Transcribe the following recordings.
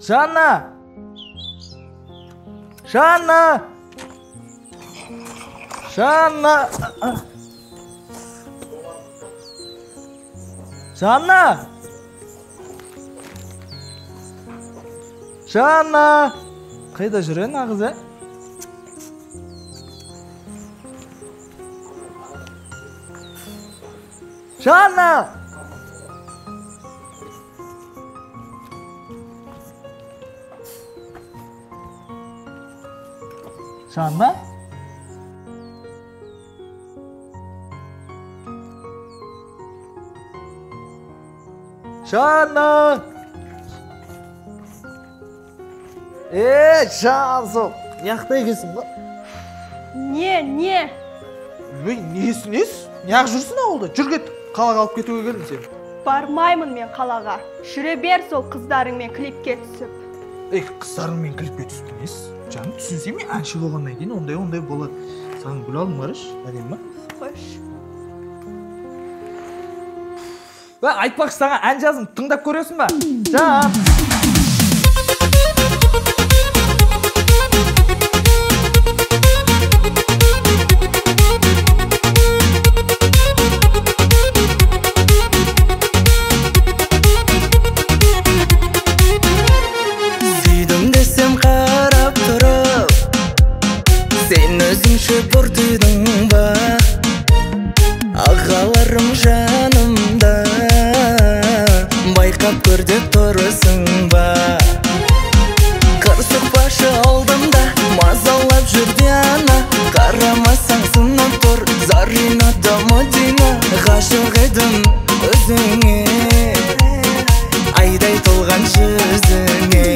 Жанна! Жанна! Жанна! Жанна! Жанна! Қайда жүрген ағыз, ә? Жанна! Жанна? Жанна! Жансың, неқтай келсің ба? Не? Несі? Неғып жүрсің ауылда? Жүр кет, қалаға алып кетуге келдім сен. Бармаймын мен қалаға. Жүре бер сол қыздарыңмен клипке түсіп. Қыздарыңмен клипке түсіп несі? Жаным, түсінсем мен әнші болғаннан кейін ондай болады. Саған гүл алдым барыш, әдемі ма? Қош. Айтпақшы саған ән жазым, тыңдап көресің ба? Жан! Сүйдім десем қарап тұрып, сен өзіңше бұрдыйдың ба? Ағаларым жанымда, байқап көр деп тұрысың ба? Қырсықпашы алдымда, мазалап жүрді ана. Қарамасаң сынып тұр, Зарина да Мадина. Ғашық едім өзіңе, айдай толған жүзіңе.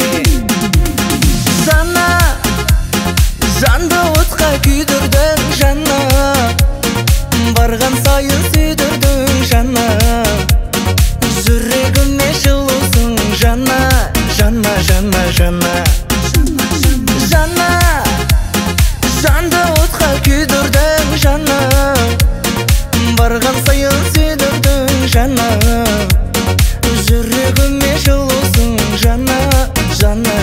Жана, жанды отқа күйдірдің жана, барған сайын сүйдірдің жана. Жүрегіме жылусың жана, жана. Жана, жанды отқа күйдірдің жана, барған сайын сүйдірдің жана. Жүрегіме жылусың жана, жана.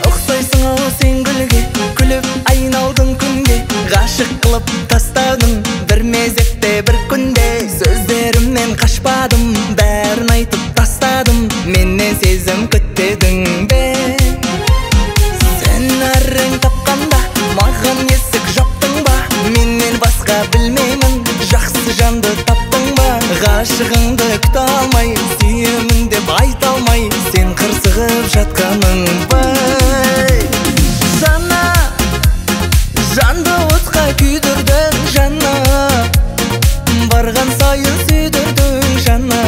Ұқсайсың ау сен гүлге, күліп айналдың күнге. Ғашық қылып тастадым бір мезетте бір күнде. Сөздерімнен қашпадым, бәрін айтып тастадым. Менен сезім күттедің бе? Сен әрің тапқанда маған есік жаптың ба? Менен басқа білмеймін, жақсы жанды таптың ба? Ғашығыңды күте алмай, сүйемін деп айта алмай, сен қырсығып жатқаның бай. Жана, жанды отқа күйдірдің жана, барған сайын сүйдірдің жана.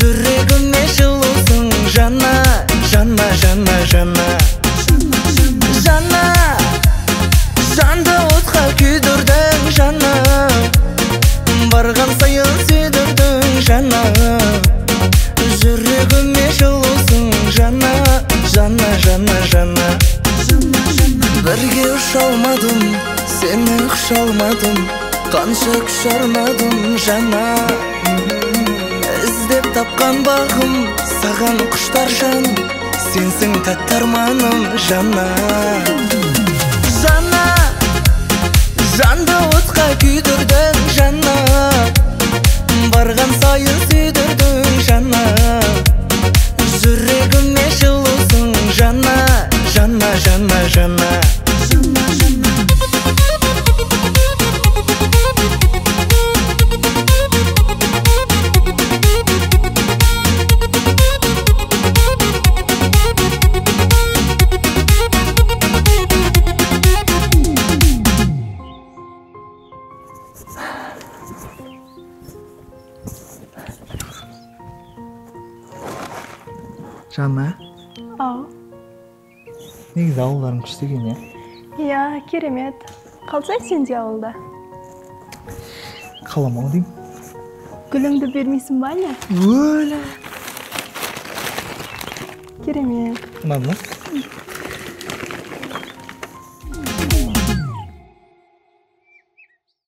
Жүрегіме жылусың жана, жана. Жана, жанды отқа күйдірдің жана, барған сайын сүйдірдің жана. Жүрегіме жылусың жана, жана. Бірге ұша алмадым, сені құша алмадым, қанша күш арнадым жана. Іздеп тапқан бағым, саған құштар жаным, сенсің тәтті арманым жана. Жана, жанды отқа күйдірдің жана, барған сайын сүйдірдің жана. Жүрегіме жылусың жана, жана. Жанна, Ау. негізі ауылдарың күшті екен, иә? Иә, керемет. Қалсай сен де ауылда? Қаламау деймін. Гүліңді бермейсің ба не? Өлі! Керемет. Ұнады ма?